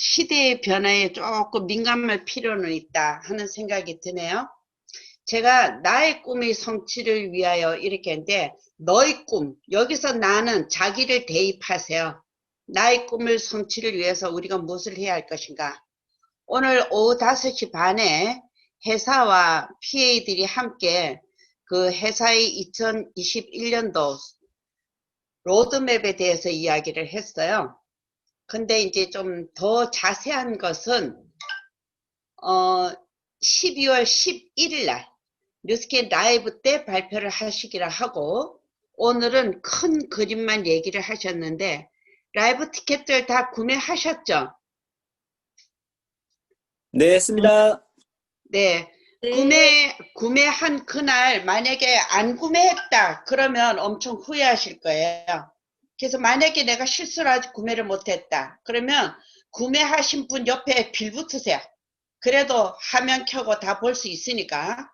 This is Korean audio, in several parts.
시대의 변화에 조금 민감할 필요는 있다 하는 생각이 드네요. 제가 나의 꿈의 성취를 위하여 이렇게 했는데, 너의 꿈, 여기서 나는 자기를 대입하세요. 나의 꿈을 성취를 위해서 우리가 무엇을 해야 할 것인가. 오늘 오후 5시 반에 회사와 PA들이 함께 그 회사의 2021년도 로드맵에 대해서 이야기를 했어요. 근데 이제 좀 더 자세한 것은 12월 11일 날 뉴스캔 라이브 때 발표를 하시기로 하고, 오늘은 큰 그림만 얘기를 하셨는데 라이브 티켓들 다 구매하셨죠? 네, 했습니다. 네. 구매한 그날 만약에 안 구매했다 그러면 엄청 후회하실 거예요. 그래서 만약에 내가 실수로 아직 구매를 못했다 그러면 구매하신 분 옆에 빌 붙으세요. 그래도 화면 켜고 다 볼 수 있으니까.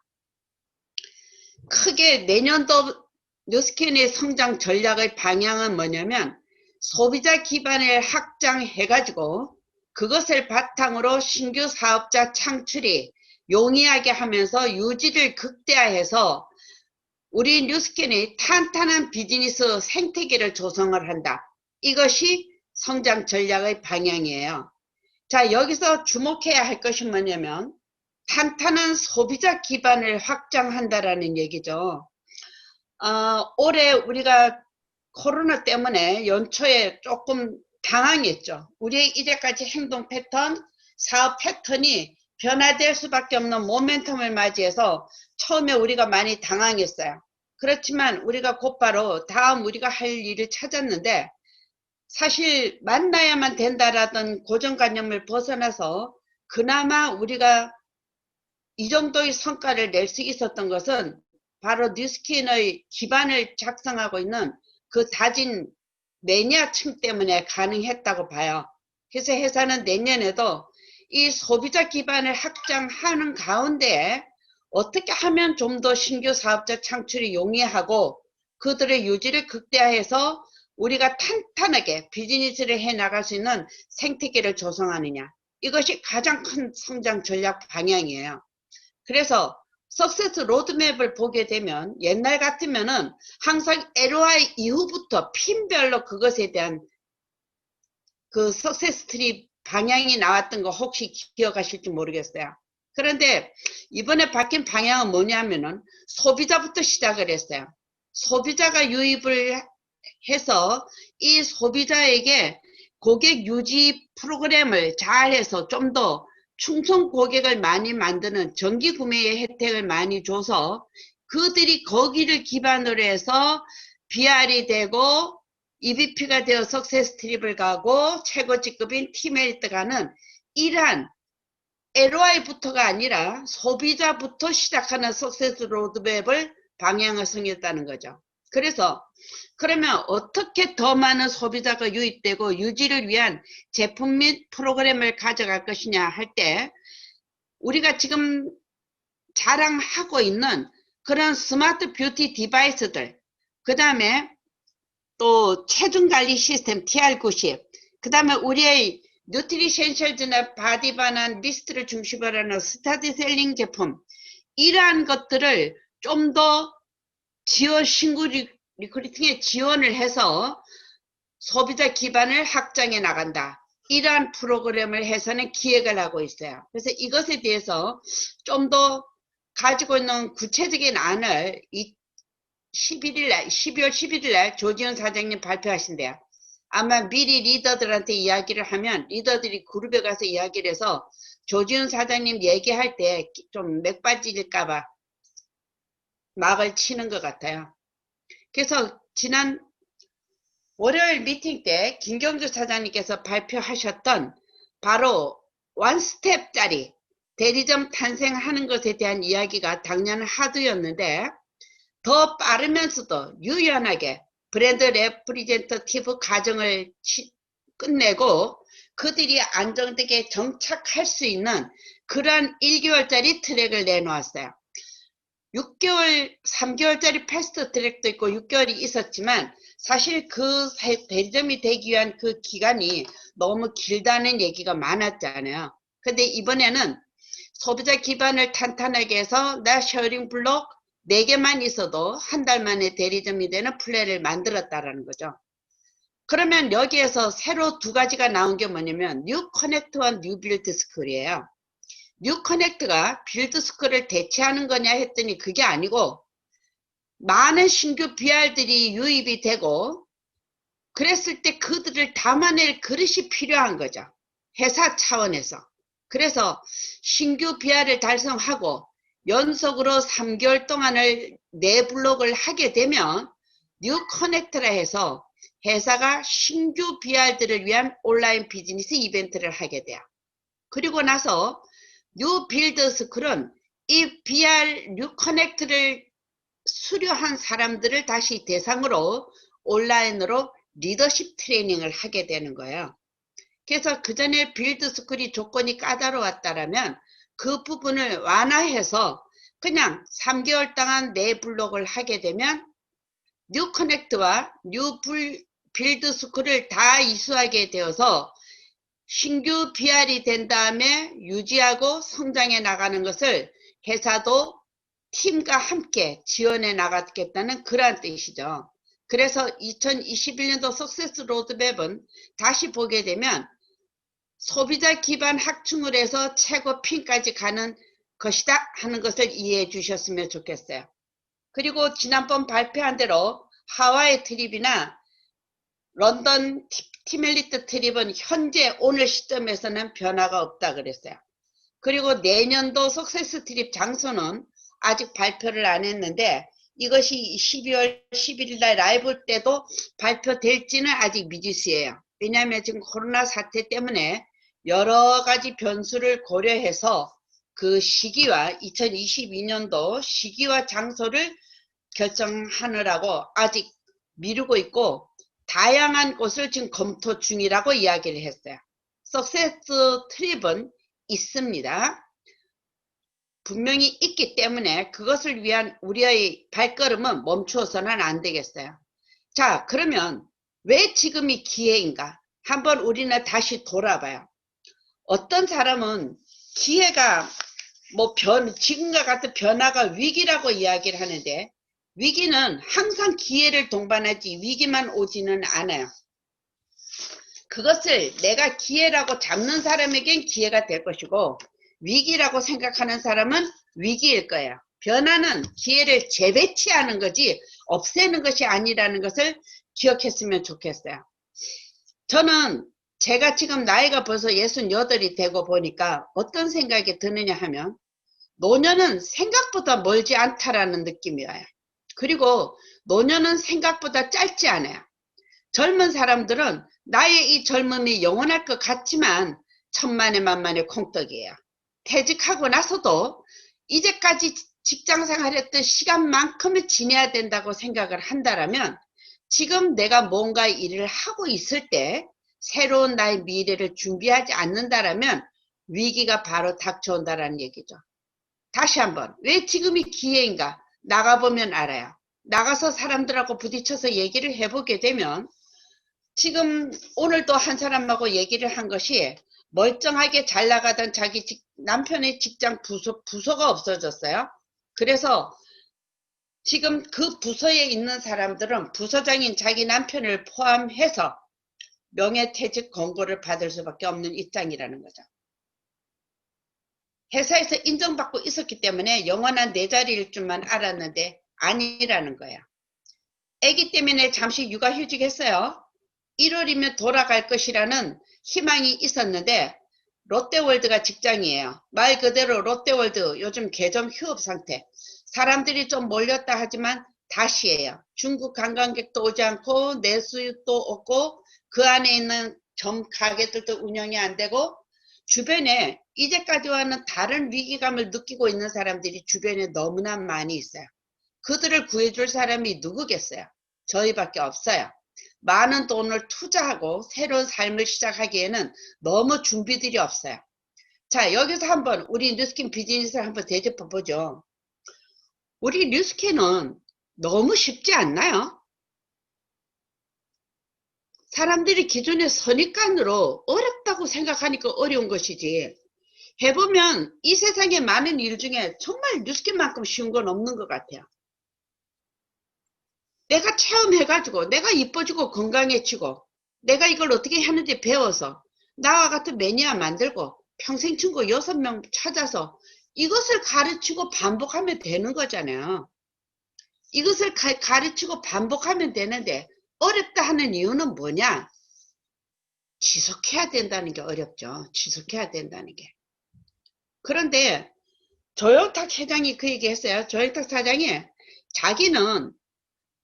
크게 내년도 뉴스캔의 성장 전략의 방향은 뭐냐면, 소비자 기반을 확장해가지고 그것을 바탕으로 신규 사업자 창출이 용이하게 하면서 유지를 극대화해서 우리 뉴스캔의 탄탄한 비즈니스 생태계를 조성을 한다. 이것이 성장 전략의 방향이에요. 자, 여기서 주목해야 할 것이 뭐냐면 탄탄한 소비자 기반을 확장한다라는 얘기죠. 올해 우리가 코로나 때문에 연초에 조금 당황했죠. 우리의 이제까지 행동 패턴, 사업 패턴이 변화될 수밖에 없는 모멘텀을 맞이해서 처음에 우리가 많이 당황했어요. 그렇지만 우리가 곧바로 다음 우리가 할 일을 찾았는데, 사실 만나야만 된다라던 고정관념을 벗어나서 그나마 우리가 이 정도의 성과를 낼 수 있었던 것은 바로 뉴스킨의 기반을 작성하고 있는 그 다진 매니아층 때문에 가능했다고 봐요. 그래서 회사는 내년에도 이 소비자 기반을 확장하는 가운데 어떻게 하면 좀 더 신규 사업자 창출이 용이하고 그들의 유지를 극대화해서 우리가 탄탄하게 비즈니스를 해 나갈 수 있는 생태계를 조성하느냐, 이것이 가장 큰 성장 전략 방향이에요. 그래서 석세스 로드맵을 보게 되면 옛날 같으면은 항상 LOI 이후부터 핀별로 그것에 대한 그 석세스 트리 방향이 나왔던 거 혹시 기억하실지 모르겠어요. 그런데 이번에 바뀐 방향은 뭐냐면은 소비자부터 시작을 했어요. 소비자가 유입을 해서 이 소비자에게 고객 유지 프로그램을 잘해서 좀 더 충성 고객을 많이 만드는 정기 구매의 혜택을 많이 줘서 그들이 거기를 기반으로 해서 BR이 되고 EVP가 되어 석세스 트립을 가고 최고 직급인 티메리트 가는 이러한 LOI부터가 아니라 소비자부터 시작하는 석세스 로드맵을 방향을 정했다는 거죠. 그래서 그러면 어떻게 더 많은 소비자가 유입되고 유지를 위한 제품 및 프로그램을 가져갈 것이냐 할 때, 우리가 지금 자랑하고 있는 그런 스마트 뷰티 디바이스들, 그 다음에 또 체중 관리 시스템 TR90, 그 다음에 우리의 뉴트리션셜즈나 바디바나 리스트를 중심으로 하는 스타디셀링 제품, 이러한 것들을 좀 더 신규 리크루팅에 지원을 해서 소비자 기반을 확장해 나간다. 이러한 프로그램을 해서는 기획을 하고 있어요. 그래서 이것에 대해서 좀 더 가지고 있는 구체적인 안을 12월 11일 날 조지현 사장님 발표하신대요. 아마 미리 리더들한테 이야기를 하면 리더들이 그룹에 가서 이야기를 해서 조지현 사장님 얘기할 때 좀 맥 빠질까봐 막을 치는 것 같아요. 그래서 지난 월요일 미팅 때 김경주 사장님께서 발표하셨던 바로 원스텝짜리 대리점 탄생하는 것에 대한 이야기가 작년 하드였는데, 더 빠르면서도 유연하게 브랜드 레프리젠터티브 과정을 끝내고 그들이 안정되게 정착할 수 있는 그러한 1개월짜리 트랙을 내놓았어요. 6개월, 3개월짜리 패스트 트랙도 있고 6개월이 있었지만 사실 그 대리점이 되기 위한 그 기간이 너무 길다는 얘기가 많았잖아요. 근데 이번에는 소비자 기반을 탄탄하게 해서 나 쉐어링 블록 4개만 있어도 한 달 만에 대리점이 되는 플랜을 만들었다라는 거죠. 그러면 여기에서 새로 2가지가 나온 게 뭐냐면 뉴 커넥트와 뉴 빌드 스쿨이에요. 뉴 커넥트가 빌드 스쿨을 대체하는 거냐 했더니 그게 아니고 많은 신규 BR들이 유입이 되고 그랬을 때 그들을 담아낼 그릇이 필요한 거죠. 회사 차원에서. 그래서 신규 BR을 달성하고 연속으로 3개월 동안을 4블록을 하게 되면 뉴 커넥트라 해서 회사가 신규 BR들을 위한 온라인 비즈니스 이벤트를 하게 돼요. 그리고 나서 뉴 빌드 스쿨은 이 BR 뉴 커넥트를 수료한 사람들을 다시 대상으로 온라인으로 리더십 트레이닝을 하게 되는 거예요. 그래서 그 전에 빌드 스쿨이 조건이 까다로웠다라면 그 부분을 완화해서 그냥 3개월 동안 4블록을 하게 되면 뉴 커넥트와 뉴 빌드 스쿨을 다 이수하게 되어서 신규 BR이 된 다음에 유지하고 성장해 나가는 것을 회사도 팀과 함께 지원해 나가겠다는 그런 뜻이죠. 그래서 2021년도 석세스 로드맵은 다시 보게 되면 소비자 기반 확충을 해서 최고 핀까지 가는 것이다 하는 것을 이해해 주셨으면 좋겠어요. 그리고 지난번 발표한 대로 하와이 트립이나 런던 티멜리트 트립은 현재 오늘 시점에서는 변화가 없다 그랬어요. 그리고 내년도 석세스 트립 장소는 아직 발표를 안 했는데 이것이 12월 11일 날 라이브 때도 발표될지는 아직 미지수예요. 왜냐하면 지금 코로나 사태 때문에 여러 가지 변수를 고려해서 그 시기와 2022년도 시기와 장소를 결정하느라고 아직 미루고 있고 다양한 곳을 지금 검토 중이라고 이야기를 했어요. 석세스 트립은 있습니다. 분명히 있기 때문에 그것을 위한 우리의 발걸음은 멈추어서는 안 되겠어요. 자, 그러면 왜 지금이 기회인가? 한번 우리는 다시 돌아봐요. 어떤 사람은 기회가 지금과 같은 변화가 위기라고 이야기를 하는데 위기는 항상 기회를 동반하지 위기만 오지는 않아요. 그것을 내가 기회라고 잡는 사람에겐 기회가 될 것이고 위기라고 생각하는 사람은 위기일 거예요. 변화는 기회를 재배치하는 거지 없애는 것이 아니라는 것을 기억했으면 좋겠어요. 저는 제가 지금 나이가 벌써 68이 되고 보니까 어떤 생각이 드느냐 하면 노년은 생각보다 멀지 않다라는 느낌이 와요. 그리고 노년은 생각보다 짧지 않아요. 젊은 사람들은 나의 이 젊음이 영원할 것 같지만 천만에 만만의 콩떡이에요. 퇴직하고 나서도 이제까지 직장생활했던 시간만큼을 지내야 된다고 생각을 한다면 지금 내가 뭔가 일을 하고 있을 때 새로운 나의 미래를 준비하지 않는다면 위기가 바로 닥쳐온다는 얘기죠. 다시 한번 왜 지금이 기회인가? 나가보면 알아요. 나가서 사람들하고 부딪혀서 얘기를 해보게 되면 지금 오늘도 한 사람하고 얘기를 한 것이 멀쩡하게 잘 나가던 자기 남편의 직장 부서가 없어졌어요. 그래서 지금 그 부서에 있는 사람들은 부서장인 자기 남편을 포함해서 명예퇴직 권고를 받을 수밖에 없는 입장이라는 거죠. 회사에서 인정받고 있었기 때문에 영원한 내 자리일 줄만 알았는데 아니라는 거예요. 아기 때문에 잠시 육아휴직했어요. 1월이면 돌아갈 것이라는 희망이 있었는데 롯데월드가 직장이에요. 말 그대로 롯데월드 요즘 개점 휴업 상태. 사람들이 좀 몰렸다 하지만 다시예요. 중국 관광객도 오지 않고 내수도 없고 그 안에 있는 점 가게들도 운영이 안 되고 주변에 이제까지와는 다른 위기감을 느끼고 있는 사람들이 주변에 너무나 많이 있어요. 그들을 구해줄 사람이 누구겠어요? 저희밖에 없어요. 많은 돈을 투자하고 새로운 삶을 시작하기에는 너무 준비들이 없어요. 자, 여기서 한번 우리 뉴스킨 비즈니스를 한번 되짚어 보죠. 우리 뉴스캔은 너무 쉽지 않나요? 사람들이 기존의 선입관으로 어렵다고 생각하니까 어려운 것이지, 해보면 이 세상에 많은 일 중에 정말 뉴스캔만큼 쉬운 건 없는 것 같아요. 내가 체험해가지고 내가 이뻐지고 건강해지고 내가 이걸 어떻게 하는지 배워서 나와 같은 매니아 만들고 평생 친구 6명 찾아서 이것을 가르치고 반복하면 되는 거잖아요. 이것을 가르치고 반복하면 되는데 어렵다 하는 이유는 뭐냐? 지속해야 된다는 게 어렵죠. 지속해야 된다는 게. 그런데 조영탁 회장이 그 얘기 했어요. 조영탁 사장이 자기는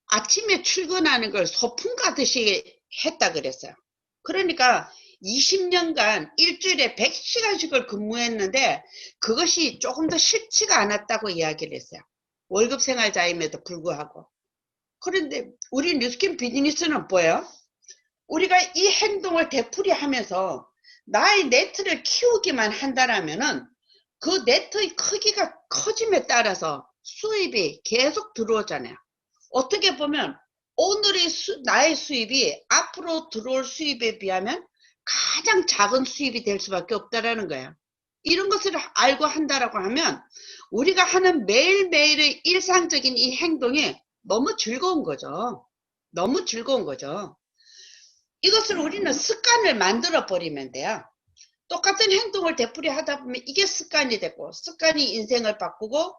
아침에 출근하는 걸 소풍 가듯이 했다 그랬어요. 그러니까 20년간 일주일에 100시간씩을 근무했는데 그것이 조금 더 싫지가 않았다고 이야기를 했어요. 월급 생활자임에도 불구하고. 그런데 우리 뉴스킨 비즈니스는 뭐예요? 우리가 이 행동을 되풀이하면서 나의 네트를 키우기만 한다면은 그 네트의 크기가 커짐에 따라서 수입이 계속 들어오잖아요. 어떻게 보면 오늘의 나의 수입이 앞으로 들어올 수입에 비하면 가장 작은 수입이 될 수밖에 없다라는 거예요. 이런 것을 알고 한다라고 하면 우리가 하는 매일매일의 일상적인 이 행동이 너무 즐거운 거죠. 너무 즐거운 거죠. 이것을 우리는 습관을 만들어 버리면 돼요. 똑같은 행동을 되풀이 하다 보면 이게 습관이 되고 습관이 인생을 바꾸고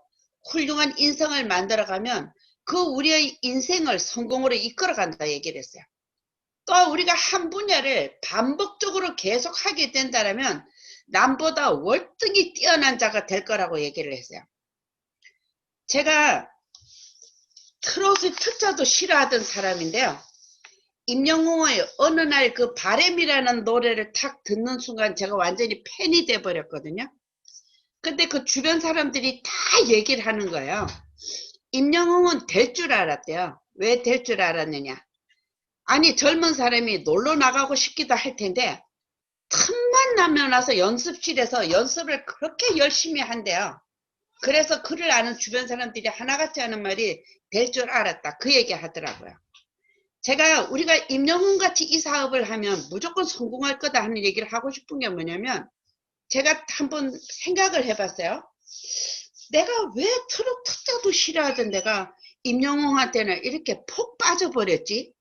훌륭한 인생을 만들어가면 그 우리의 인생을 성공으로 이끌어간다 얘기를 했어요. 또 우리가 한 분야를 반복적으로 계속 하게 된다면 남보다 월등히 뛰어난 자가 될 거라고 얘기를 했어요. 제가 트로트 특자도 싫어하던 사람인데요. 임영웅의 어느 날 그 바램이라는 노래를 탁 듣는 순간 제가 완전히 팬이 돼 버렸거든요. 근데 그 주변 사람들이 다 얘기를 하는 거예요. 임영웅은 될 줄 알았대요. 왜 될 줄 알았느냐? 아니 젊은 사람이 놀러 나가고 싶기도 할 텐데 틈만 나면 와서 연습실에서 연습을 그렇게 열심히 한대요. 그래서 그를 아는 주변 사람들이 하나같이 하는 말이 될 줄 알았다. 그 얘기 하더라고요. 제가 우리가 임영웅 같이 이 사업을 하면 무조건 성공할 거다 하는 얘기를 하고 싶은 게 뭐냐면 제가 한번 생각을 해봤어요. 내가 왜 트롯 특자도 싫어하던 내가 임영웅한테는 이렇게 폭 빠져버렸지?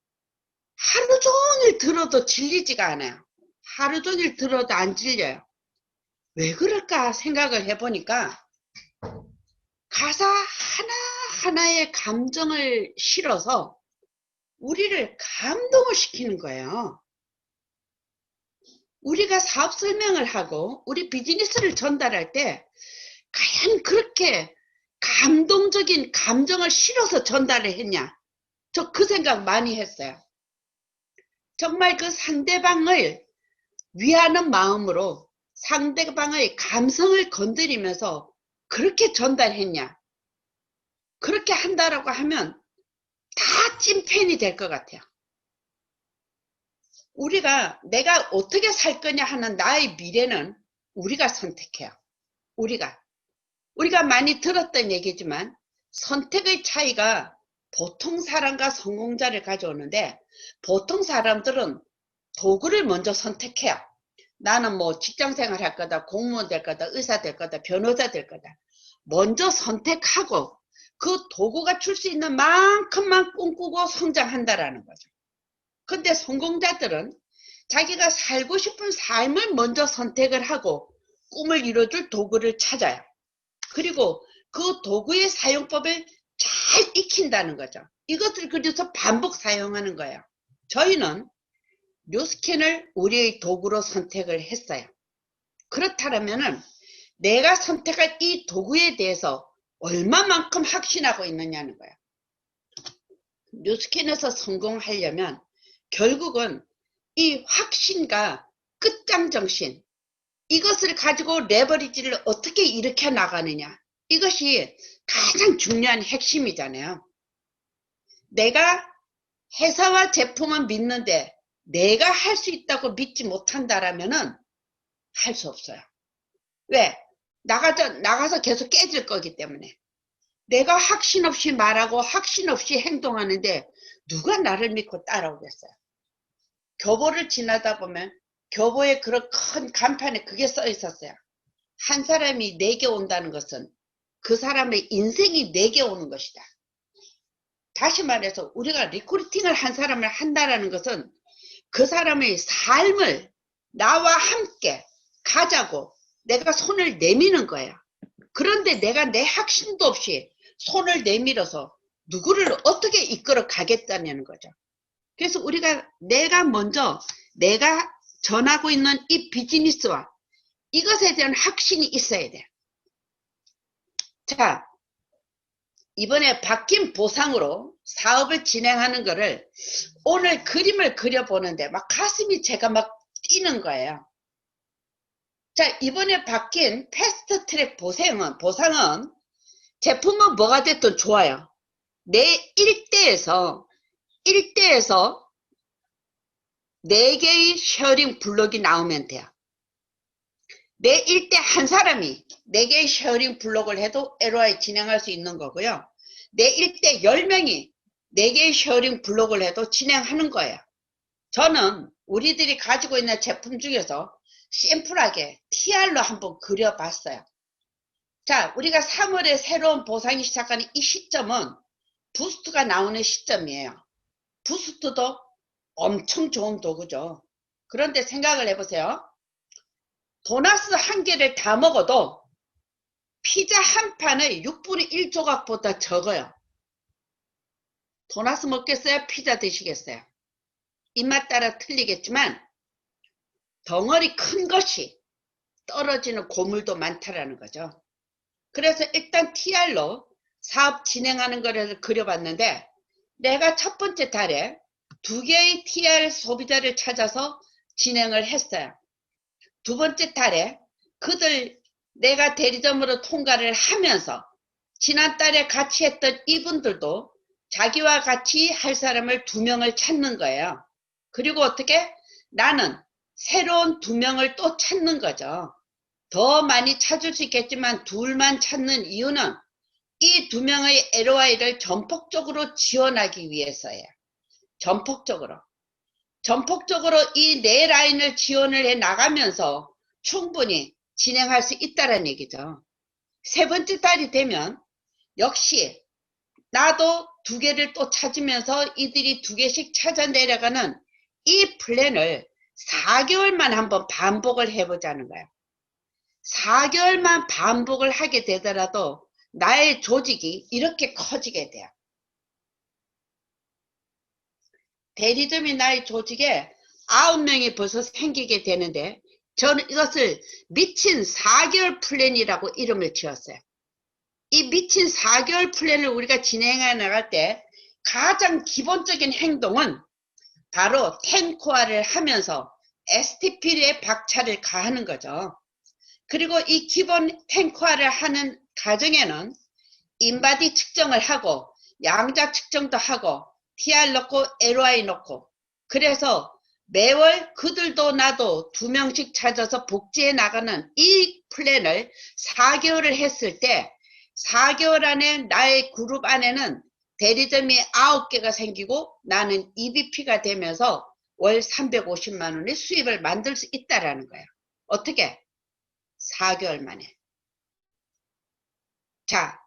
하루 종일 들어도 질리지가 않아요. 하루 종일 들어도 안 질려요. 왜 그럴까 생각을 해보니까 가사 하나하나의 감정을 실어서 우리를 감동을 시키는 거예요. 우리가 사업 설명을 하고 우리 비즈니스를 전달할 때 과연 그렇게 감동적인 감정을 실어서 전달을 했냐? 저 그 생각 많이 했어요. 정말 그 상대방을 위하는 마음으로 상대방의 감성을 건드리면서 그렇게 전달했냐? 그렇게 한다라고 하면 다 찐팬이 될 것 같아요. 우리가 내가 어떻게 살 거냐 하는 나의 미래는 우리가 선택해요. 우리가 많이 들었던 얘기지만 선택의 차이가 보통 사람과 성공자를 가져오는데 보통 사람들은 도구를 먼저 선택해요. 나는 뭐 직장생활 할 거다, 공무원 될 거다, 의사 될 거다, 변호사 될 거다. 먼저 선택하고 그 도구가 줄 수 있는 만큼만 꿈꾸고 성장한다라는 거죠. 근데 성공자들은 자기가 살고 싶은 삶을 먼저 선택을 하고 꿈을 이뤄줄 도구를 찾아요. 그리고 그 도구의 사용법을 잘 익힌다는 거죠. 이것을 그래서 반복 사용하는 거예요. 저희는 뉴스캔을 우리의 도구로 선택을 했어요. 그렇다면은 내가 선택할 이 도구에 대해서 얼마만큼 확신하고 있느냐는 거예요. 뉴스캔에서 성공하려면 결국은 이 확신과 끝장정신, 이것을 가지고 레버리지를 어떻게 일으켜 나가느냐, 이것이 가장 중요한 핵심이잖아요. 내가 회사와 제품은 믿는데 내가 할 수 있다고 믿지 못한다라면은 할 수 없어요. 왜? 나가서 계속 깨질 거기 때문에. 내가 확신 없이 말하고 확신 없이 행동하는데 누가 나를 믿고 따라오겠어요? 교보를 지나다 보면 교보에 그런 큰 간판에 그게 써 있었어요. 한 사람이 내게 온다는 것은 그 사람의 인생이 내게 오는 것이다. 다시 말해서 우리가 리크루팅을 한 사람을 한다는 것은 그 사람의 삶을 나와 함께 가자고 내가 손을 내미는 거야. 그런데 내가 내 확신도 없이 손을 내밀어서 누구를 어떻게 이끌어 가겠다는 거죠. 그래서 우리가 내가 먼저 내가 전하고 있는 이 비즈니스와 이것에 대한 확신이 있어야 돼. 자, 이번에 바뀐 보상으로 사업을 진행하는 거를 오늘 그림을 그려보는데 막 가슴이 제가 막 뛰는 거예요. 자, 이번에 바뀐 패스트트랙 보상은 제품은 뭐가 됐든 좋아요. 내 1대에서 4개의 쉐어링 블록이 나오면 돼요. 내 1대 한 사람이 4개의 쉐어링 블록을 해도 LOI 진행할 수 있는 거고요. 내 1대 10명이 4개의 쉐어링 블록을 해도 진행하는 거예요. 저는 우리들이 가지고 있는 제품 중에서 심플하게 TR로 한번 그려봤어요. 자, 우리가 3월에 새로운 보상이 시작하는 이 시점은 부스트가 나오는 시점이에요. 부스트도 엄청 좋은 도구죠. 그런데 생각을 해보세요. 도나스 한 개를 다 먹어도 피자 한 판의 6분의 1조각보다 적어요. 도나스 먹겠어요? 피자 드시겠어요? 입맛 따라 틀리겠지만 덩어리 큰 것이 떨어지는 고물도 많다라는 거죠. 그래서 일단 TR로 사업 진행하는 거를 그려봤는데 내가 첫 번째 달에 2개의 TR 소비자를 찾아서 진행을 했어요. 두 번째 달에 그들 내가 대리점으로 통과를 하면서 지난달에 같이 했던 이분들도 자기와 같이 할 사람을 2명을 찾는 거예요. 그리고 어떻게? 나는 새로운 2명을 또 찾는 거죠. 더 많이 찾을 수 있겠지만 둘만 찾는 이유는 이 2명의 LOI를 전폭적으로 지원하기 위해서예요. 전폭적으로 이 4라인을 지원을 해 나가면서 충분히 진행할 수 있다는 얘기죠. 세 번째 달이 되면 역시 나도 2개를 또 찾으면서 이들이 2개씩 찾아 내려가는 이 플랜을 4개월만 한번 반복을 해보자는 거예요. 4개월만 반복을 하게 되더라도 나의 조직이 이렇게 커지게 돼요. 대리점이 나의 조직에 9명이 벌써 생기게 되는데 저는 이것을 미친 4개월 플랜이라고 이름을 지었어요. 이 미친 4개월 플랜을 우리가 진행해 나갈 때 가장 기본적인 행동은 바로 10코어를 하면서 STP에 박차를 가하는 거죠. 그리고 이 기본 10코어를 하는 과정에는 인바디 측정을 하고 양자 측정도 하고 TR 넣고 LOI 넣고 그래서 매월 그들도 나도 2명씩 찾아서 복지해 나가는 이 플랜을 4개월을 했을 때 4개월 안에 나의 그룹 안에는 대리점이 9개가 생기고 나는 EVP가 되면서 월 350만 원의 수입을 만들 수 있다라는 거예요. 어떻게? 4개월 만에. 자,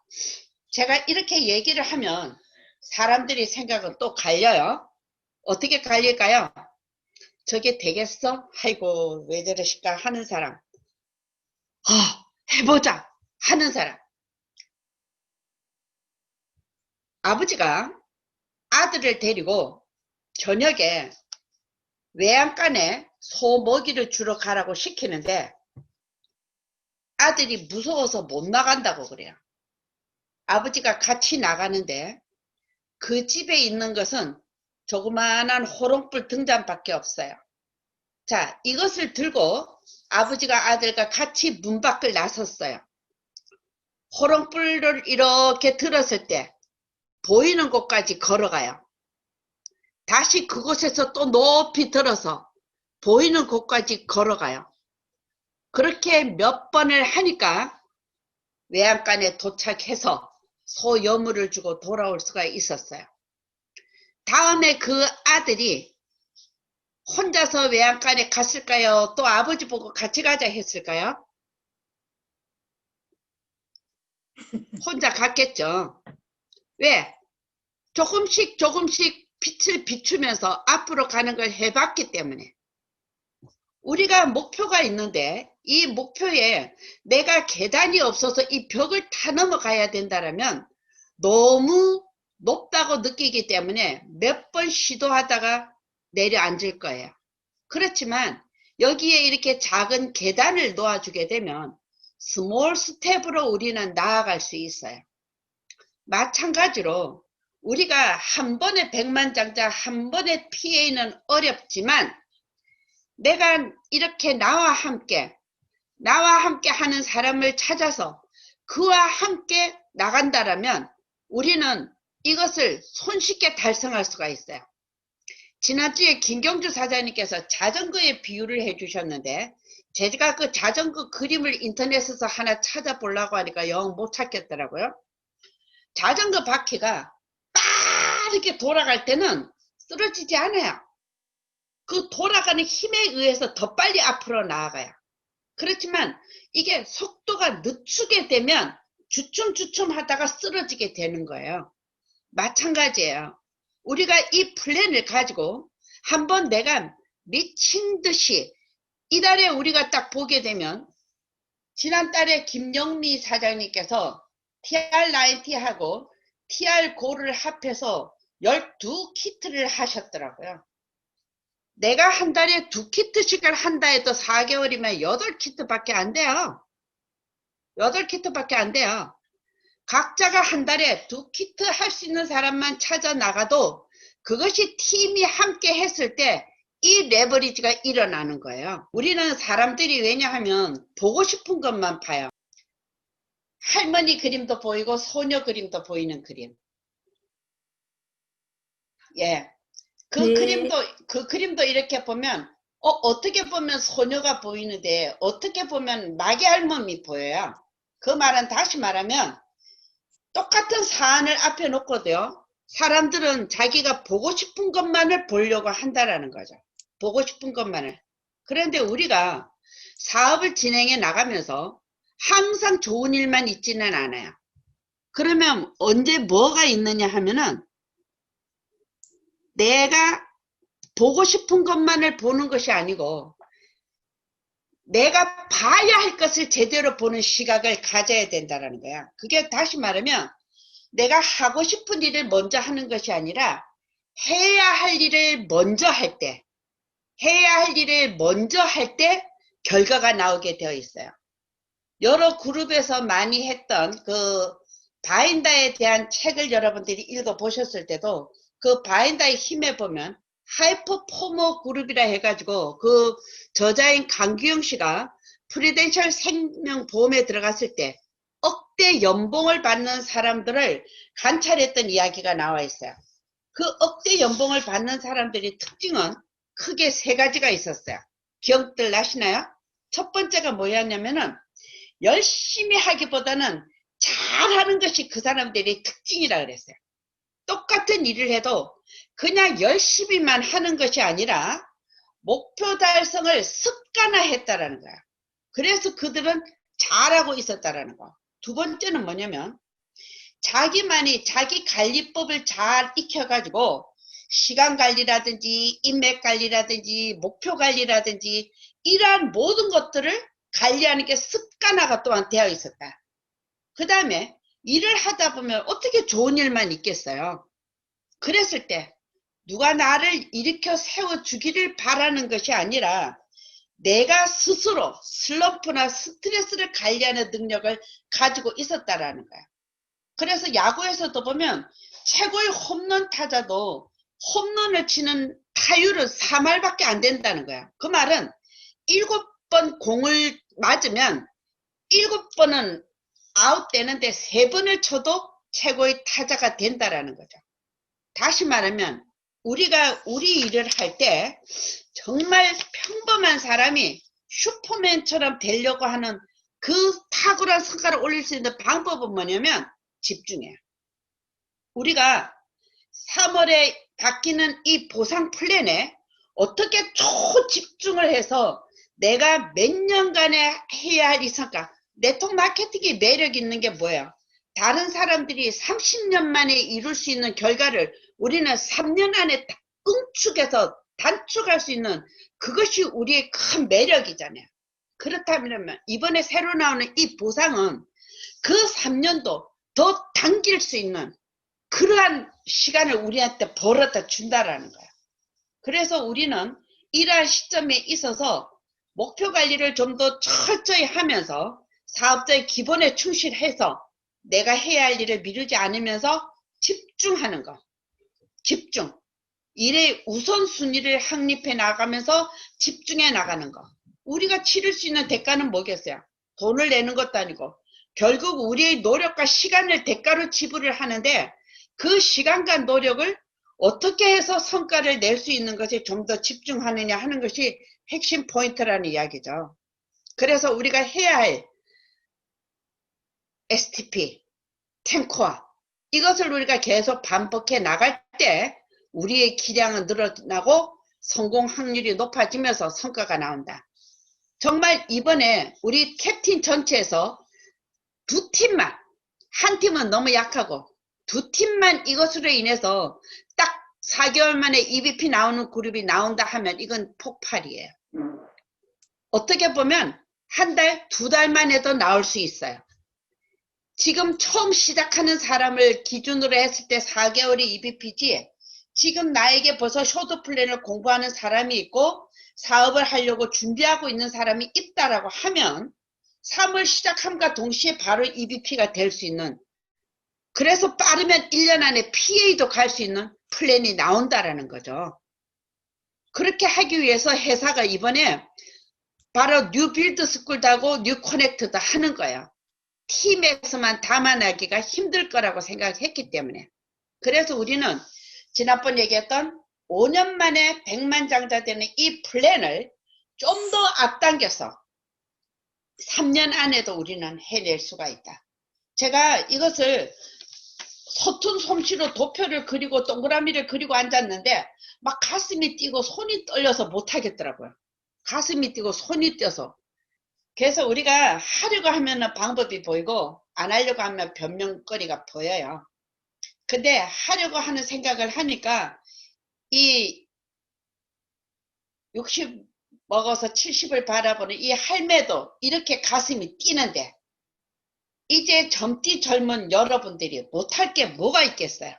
제가 이렇게 얘기를 하면 사람들이 생각은 또 갈려요. 어떻게 갈릴까요? 저게 되겠어? 아이고 왜 저러실까 하는 사람, 해보자 하는 사람. 아버지가 아들을 데리고 저녁에 외양간에 소 먹이를 주러 가라고 시키는데 아들이 무서워서 못 나간다고 그래요. 아버지가 같이 나가는데 그 집에 있는 것은 조그마한 호롱불 등잔밖에 없어요. 자, 이것을 들고 아버지가 아들과 같이 문 밖을 나섰어요. 호롱불을 이렇게 들었을 때 보이는 곳까지 걸어가요. 다시 그곳에서 또 높이 들어서 보이는 곳까지 걸어가요. 그렇게 몇 번을 하니까 외양간에 도착해서 소여물을 주고 돌아올 수가 있었어요. 다음에 그 아들이 혼자서 외양간에 갔을까요? 또 아버지 보고 같이 가자 했을까요? 혼자 갔겠죠. 왜? 조금씩 빛을 비추면서 앞으로 가는 걸 해봤기 때문에. 우리가 목표가 있는데 이 목표에 내가 계단이 없어서 이 벽을 타 넘어가야 된다면 너무 높다고 느끼기 때문에 몇 번 시도하다가 내려앉을 거예요. 그렇지만 여기에 이렇게 작은 계단을 놓아주게 되면 스몰 스텝으로 우리는 나아갈 수 있어요. 마찬가지로 우리가 한 번에 백만장자 한 번에 PA는 어렵지만 내가 이렇게 나와 함께 하는 사람을 찾아서 그와 함께 나간다라면 우리는 이것을 손쉽게 달성할 수가 있어요. 지난주에 김경주 사장님께서 자전거의 비유를 해주셨는데 제가 그 자전거 그림을 인터넷에서 하나 찾아보려고 하니까 영 못 찾겠더라고요. 자전거 바퀴가 빠르게 돌아갈 때는 쓰러지지 않아요. 그 돌아가는 힘에 의해서 더 빨리 앞으로 나아가요. 그렇지만 이게 속도가 늦추게 되면 주춤주춤 하다가 쓰러지게 되는 거예요. 마찬가지예요. 우리가 이 플랜을 가지고 한번 내가 미친 듯이 이달에 우리가 딱 보게 되면 지난달에 김영미 사장님께서 TR90하고 TR9를 합해서 12키트를 하셨더라고요. 내가 한 달에 2키트씩을 한다 해도 4개월이면 8키트밖에 안 돼요. 8키트밖에 안 돼요. 각자가 한 달에 2키트 할 수 있는 사람만 찾아 나가도 그것이 팀이 함께 했을 때 이 레버리지가 일어나는 거예요. 우리는 사람들이 왜냐하면 보고 싶은 것만 봐요. 할머니 그림도 보이고 소녀 그림도 보이는 그림. 예. 그 그림도 이렇게 보면 어떻게 보면 소녀가 보이는데 어떻게 보면 마귀 할멈이 보여요. 그 말은 다시 말하면 똑같은 사안을 앞에 놓고도요. 사람들은 자기가 보고 싶은 것만을 보려고 한다라는 거죠. 보고 싶은 것만을. 그런데 우리가 사업을 진행해 나가면서 항상 좋은 일만 있지는 않아요. 그러면 언제 뭐가 있느냐 하면은 내가 보고 싶은 것만을 보는 것이 아니고 내가 봐야 할 것을 제대로 보는 시각을 가져야 된다는 거야. 그게 다시 말하면 내가 하고 싶은 일을 먼저 하는 것이 아니라 해야 할 일을 먼저 할 때 결과가 나오게 되어 있어요. 여러 그룹에서 많이 했던 그 바인다에 대한 책을 여러분들이 읽어보셨을 때도 그 바인다의 힘에 보면 하이퍼포머 그룹이라 해가지고 그 저자인 강규영 씨가 프리덴셜 생명보험에 들어갔을 때 억대 연봉을 받는 사람들을 관찰했던 이야기가 나와 있어요. 그 억대 연봉을 받는 사람들의 특징은 크게 3가지가 있었어요. 기억들 나시나요? 첫 번째가 뭐였냐면은 열심히 하기보다는 잘하는 것이 그 사람들의 특징이라 그랬어요. 똑같은 일을 해도 그냥 열심히만 하는 것이 아니라 목표 달성을 습관화했다라는 거야. 그래서 그들은 잘하고 있었다라는 거. 두 번째는 뭐냐면 자기만이 자기 관리법을 잘 익혀가지고 시간 관리라든지 인맥 관리라든지 목표 관리라든지 이러한 모든 것들을 관리하는 게 습관화가 또한 되어 있었다. 그 다음에 일을 하다 보면 어떻게 좋은 일만 있겠어요. 그랬을 때 누가 나를 일으켜 세워주기를 바라는 것이 아니라 내가 스스로 슬럼프나 스트레스를 관리하는 능력을 가지고 있었다라는 거야. 그래서 야구에서도 보면 최고의 홈런 타자도 홈런을 치는 타율은 3할밖에 안 된다는 거야. 그 말은 7번 공을 맞으면 7번은 아웃되는데 3번을 쳐도 최고의 타자가 된다라는 거죠. 다시 말하면 우리가 우리 일을 할 때 정말 평범한 사람이 슈퍼맨처럼 되려고 하는 그 탁월한 성과를 올릴 수 있는 방법은 뭐냐면 집중해요. 우리가 3월에 바뀌는 이 보상 플랜에 어떻게 초집중을 해서 내가 몇 년간에 해야 할 이 성과, 네트워크 마케팅의 매력 있는 게 뭐예요? 다른 사람들이 30년 만에 이룰 수 있는 결과를 우리는 3년 안에 응축해서 단축할 수 있는 그것이 우리의 큰 매력이잖아요. 그렇다면 이번에 새로 나오는 이 보상은 그 3년도 더 당길 수 있는 그러한 시간을 우리한테 벌어다 준다라는 거야. 그래서 우리는 이러한 시점에 있어서 목표 관리를 좀 더 철저히 하면서 사업자의 기본에 충실해서 내가 해야 할 일을 미루지 않으면서 집중하는 거. 집중. 일의 우선순위를 확립해 나가면서 집중해 나가는 거. 우리가 치를 수 있는 대가는 뭐겠어요? 돈을 내는 것도 아니고 결국 우리의 노력과 시간을 대가로 지불을 하는데 그 시간과 노력을 어떻게 해서 성과를 낼 수 있는 것에 좀 더 집중하느냐 하는 것이 핵심 포인트라는 이야기죠. 그래서 우리가 해야 할 STP, 탱코어 이것을 우리가 계속 반복해 나갈 때 우리의 기량은 늘어나고 성공 확률이 높아지면서 성과가 나온다. 정말 이번에 우리 캡틴 전체에서 두 팀만, 한 팀은 너무 약하고 두 팀만 이것으로 인해서 딱 4개월 만에 EVP 나오는 그룹이 나온다 하면 이건 폭발이에요. 어떻게 보면 한 달, 두 달만 해도 나올 수 있어요. 지금 처음 시작하는 사람을 기준으로 했을 때 4개월이 EVP지 지금 나에게 벌써 쇼트 플랜을 공부하는 사람이 있고 사업을 하려고 준비하고 있는 사람이 있다라고 하면 3월 시작함과 동시에 바로 EVP가 될 수 있는 그래서 빠르면 1년 안에 PA도 갈 수 있는 플랜이 나온다라는 거죠. 그렇게 하기 위해서 회사가 이번에 바로 뉴 빌드 스쿨도 하고 뉴 커넥트도 하는 거예요. 팀에서만 담아내기가 힘들 거라고 생각했기 때문에. 그래서 우리는 지난번 얘기했던 5년 만에 100만 장자 되는 이 플랜을 좀 더 앞당겨서 3년 안에도 우리는 해낼 수가 있다. 제가 이것을 서툰 솜씨로 도표를 그리고 동그라미를 그리고 앉았는데 막 가슴이 뛰고 손이 떨려서 못하겠더라고요. 가슴이 뛰고 손이 뛰어서. 그래서 우리가 하려고 하면 방법이 보이고 안 하려고 하면 변명거리가 보여요. 근데 하려고 하는 생각을 하니까 이 60 먹어서 70을 바라보는 이 할매도 이렇게 가슴이 뛰는데 이제 젊디 젊은 여러분들이 못할 게 뭐가 있겠어요?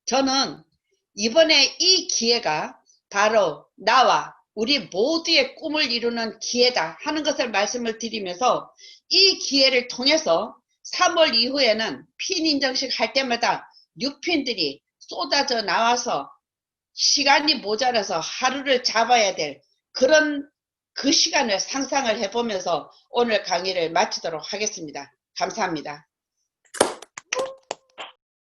저는 이번에 이 기회가 바로 나와 우리 모두의 꿈을 이루는 기회다 하는 것을 말씀을 드리면서 이 기회를 통해서 3월 이후에는 핀 인정식 할 때마다 뉴핀들이 쏟아져 나와서 시간이 모자라서 하루를 잡아야 될 그런 그 시간을 상상을 해보면서 오늘 강의를 마치도록 하겠습니다. 감사합니다.